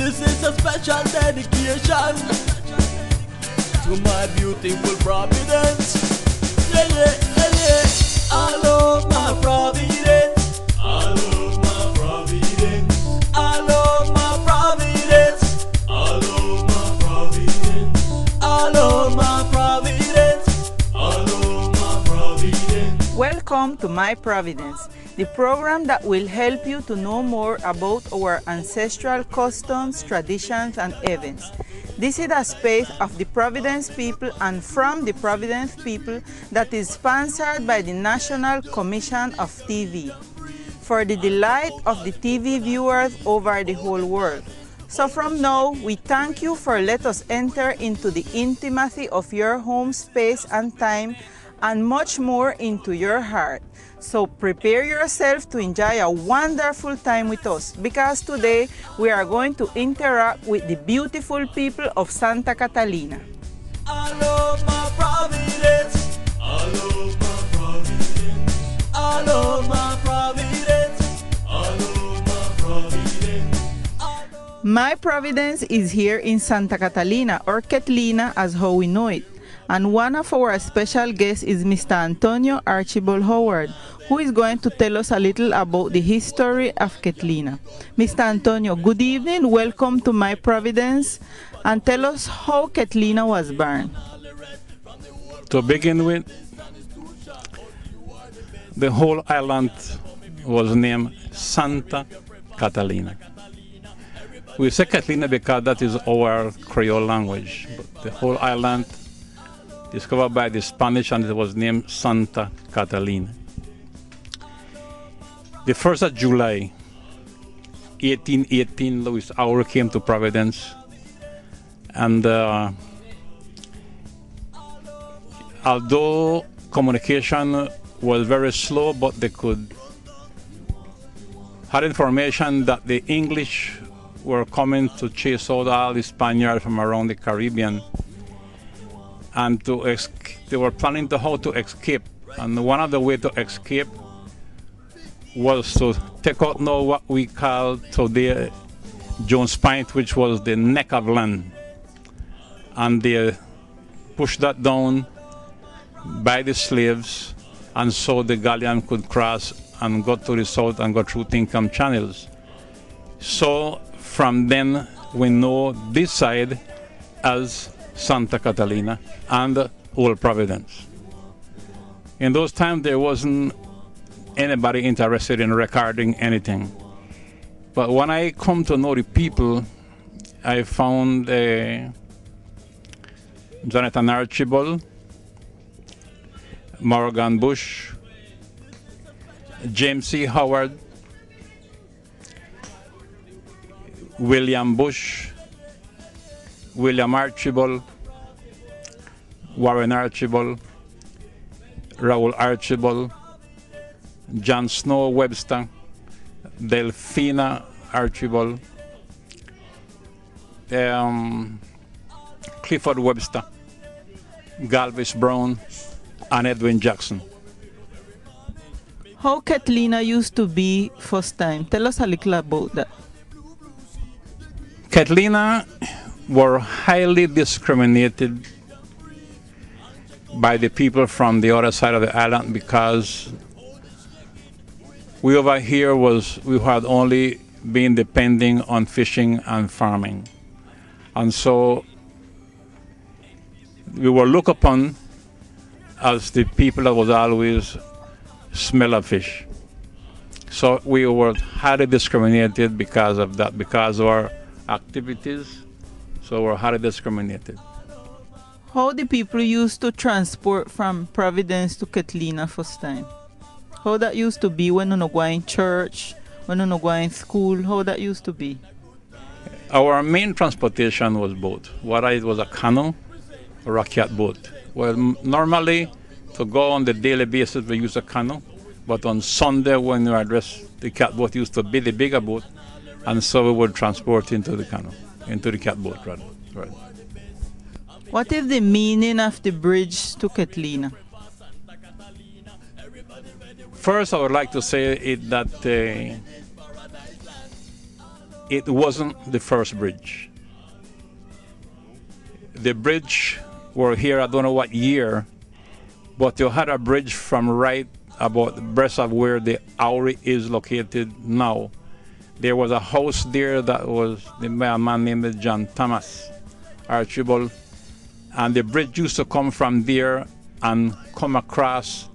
This is a special dedication to my beautiful Providence. Yeah, yeah, yeah, yeah. I love my Providence. I love my Providence. I love my Providence. I love my Providence. I love my Providence. I love my Providence. Welcome to My Providence, the program that will help you to know more about our ancestral customs, traditions, and events. This is a space of the Providence people and from the Providence people that is sponsored by the National Commission of TV for the delight of the TV viewers over the whole world. So from now, we thank you for let us enter into the intimacy of your home space and time and much more into your heart. So prepare yourself to enjoy a wonderful time with us because today we are going to interact with the beautiful people of Santa Catalina. I love my Providence. I love my Providence. I love my Providence. I love my Providence. My Providence is here in Santa Catalina, or Catalina as how we know it. And one of our special guests is Mr. Antonio Archibald Howard, who is going to tell us a little about the history of Catalina. Mr. Antonio, good evening, welcome to My Providence, and tell us how Catalina was born. To begin with, the whole island was named Santa Catalina. We say Catalina because that is our Creole language, but the whole island discovered by the Spanish, and it was named Santa Catalina. The 1st of July, 1818, Louis Hour came to Providence, and although communication was very slow, but they had information that the English were coming to chase out all the Spaniards from around the Caribbean, and they were planning how to escape. And one of the ways to escape was to take out now what we call today Jones Point, which was the neck of land. And they pushed that down by the slaves, and so the galleon could cross and go to the south and go through Tinkham channels. So from then we know this side as Santa Catalina and Old Providence. In those times there wasn't anybody interested in recording anything. But when I come to know the people, I found Jonathan Archibald, Morgan Bush, James C. Howard, William Bush, William Archibald, Warren Archibald, Raoul Archibald, John Snow Webster, Delphina Archibald, Clifford Webster, Galvez Brown, and Edwin Jackson. How Catalina used to be first time? Tell us a little about that. Catalina were highly discriminated by the people from the other side of the island because we over here we had only been depending on fishing and farming. And so we were looked upon as the people that was always smell of fish. So we were highly discriminated because of that, because of our activities. So we're highly discriminated. How the people used to transport from Providence to Catalina first time? How that used to be when you go in church, when you go in school, how that used to be? Our main transportation was boat. Whether it was a canoe or a catboat. Well, normally to go on the daily basis we use a canoe, but on Sunday when we address the catboat used to be the bigger boat, and so we would transport into the canoe, into the catboat rather. Right. What is the meaning of the bridge to Catalina? First, I would like to say that it wasn't the first bridge. The bridge were here, I don't know what year, but you had a bridge from right about the breast of where the Auri is located now. There was a house there that was a man named John Thomas Archibald, and the bridge used to come from there and come across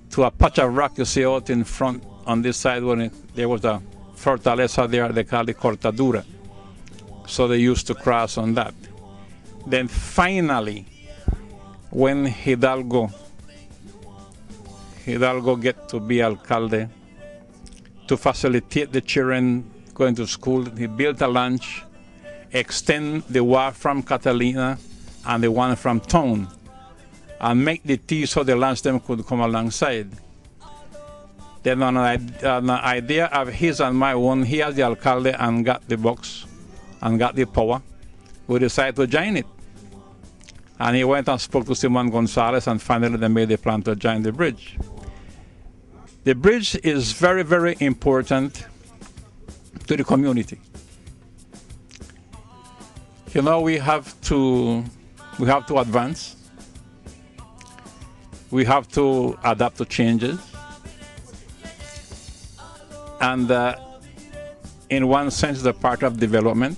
to a patch of rock you see out in front on this side when there was a fortaleza there, they called it Cortadura. So they used to cross on that. Then finally, when Hidalgo get to be alcalde, to facilitate the children going to school, he built a launch, extend the wharf from Catalina and the one from town, and make the T so the launch them could come alongside. Then on an idea of his and my own, he as the alcalde and got the box and got the power, we decided to join it. And he went and spoke to Simon Gonzalez, and finally they made the plan to join the bridge. The bridge is very, very important to the community. You know, we have to advance. We have to adapt to changes. And in one sense, it's a part of development.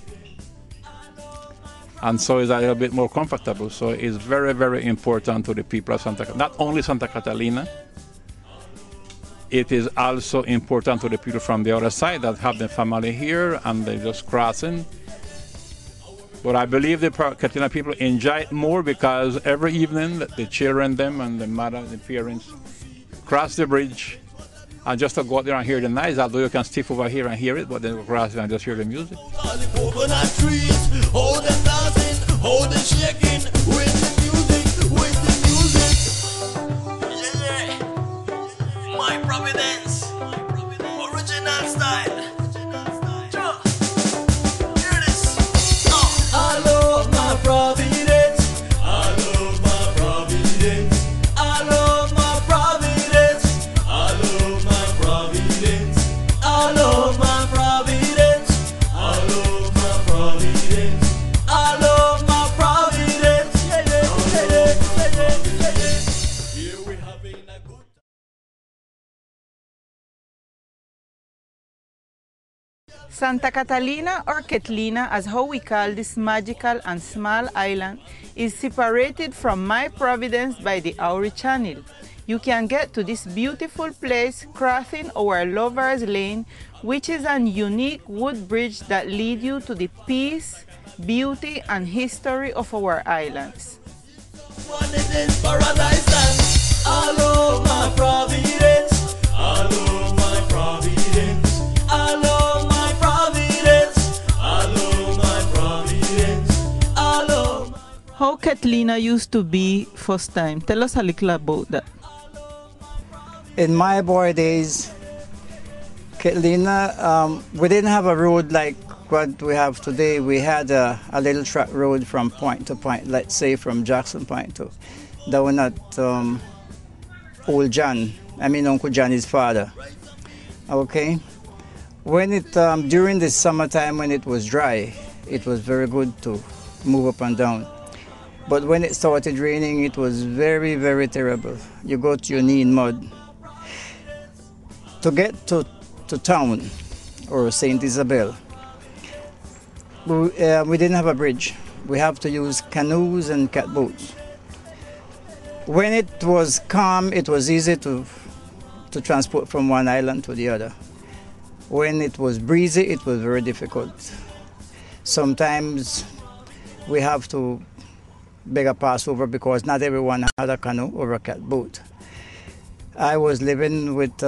And so it's a little bit more comfortable. So it's very, very important to the people of Santa Catalina. Not only Santa Catalina, it is also important to the people from the other side that have their family here and they're just crossing. But I believe the Catalina people enjoy it more because every evening the children, them and the mother, the parents, cross the bridge and just to go out there and hear the noise, although you can stick over here and hear it, but then go cross and just hear the music. Coconut trees, hold them dancing, hold them shaking with the music, with the music. Yeah, my Providence, original style. Hear this. I love my Providence. I love my Providence. I love my Providence. I love my Providence. I love my Providence. I love my Providence. I love my Providence. Here we having a good time. Santa Catalina, or Catalina, as how we call this magical and small island, is separated from my Providence by the Auri Channel. You can get to this beautiful place crossing our Lover's Lane, which is an unique wood bridge that leads you to the peace, beauty, and history of our islands. One is in paradise land. I love my Providence. I love my Providence. I love my Providence. I love my Providence. I love my How Catalina used to be first time. Tell us a little about that. In my boy days, Catalina, we didn't have a road like what we have today. We had a little track road from point to point, let's say from Jackson Point to down at Old John. I mean Uncle Johnny's father. Okay. When it during the summertime when it was dry, it was very good to move up and down. But when it started raining, it was very, very terrible. You go to your knee in mud. To get to town or St. Isabel, we didn't have a bridge. We have to use canoes and catboats. When it was calm, it was easy to transport from one island to the other. When it was breezy, it was very difficult. Sometimes we have to beg a passover because not everyone had a canoe or a catboat. I was living with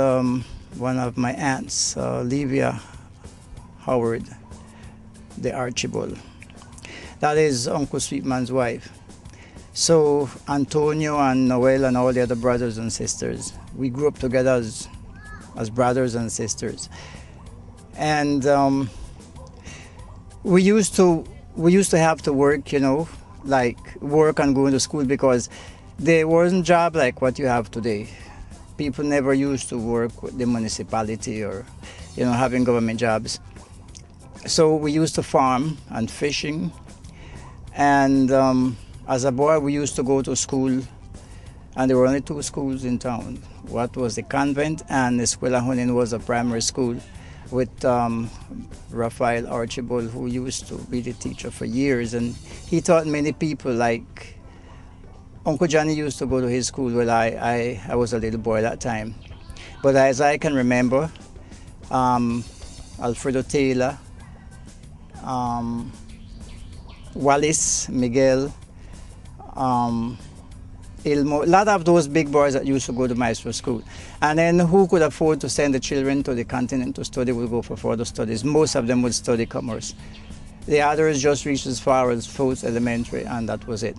one of my aunts, Livia Howard, the Archibald. That is Uncle Sweetman's wife. So Antonio and Noel and all the other brothers and sisters, we grew up together as brothers and sisters. And we used to have to work, you know, like work and go to school because there wasn't job like what you have today. People never used to work with the municipality or, you know, having government jobs. So we used to farm and fishing, and as a boy we used to go to school, and there were only two schools in town. What was the convent, and the Escuela Junin was a primary school with Raphael Archibald, who used to be the teacher for years, and he taught many people. Like Uncle Johnny used to go to his school when I was a little boy that time. But as I can remember, Alfredo Taylor, Wallace, Miguel, Ilmo, a lot of those big boys that used to go to Maestro School. And then who could afford to send the children to the continent to study would go for further studies. Most of them would study commerce. The others just reached as far as Fourth Elementary, and that was it.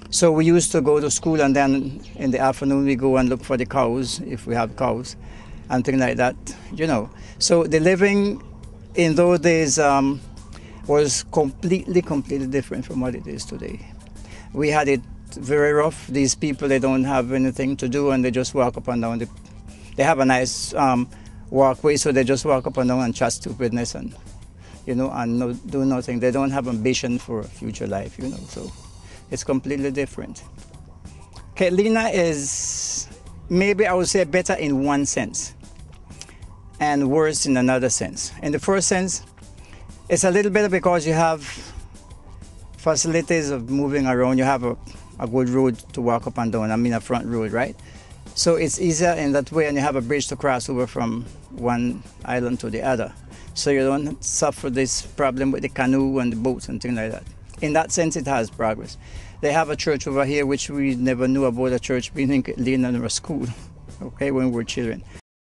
So we used to go to school, and then in the afternoon we go and look for the cows, if we have cows, and things like that, you know. So the living in those days was completely different from what it is today. We had it very rough. These people, they don't have anything to do, and they just walk up and down. They have a nice walkway, so they just walk up and down and chat stupidness, and you know, and do nothing. They don't have ambition for a future life, you know. So it's completely different. Catalina is, maybe I would say, better in one sense and worse in another sense. In the first sense, it's a little better because you have facilities of moving around. You have a good road to walk up and down, I mean a front road, right? So it's easier in that way, and you have a bridge to cross over from one island to the other. So you don't suffer this problem with the canoe and the boats and things like that. In that sense, it has progress. They have a church over here, which we never knew about, a church being in Catalina or a school, okay, when we were children.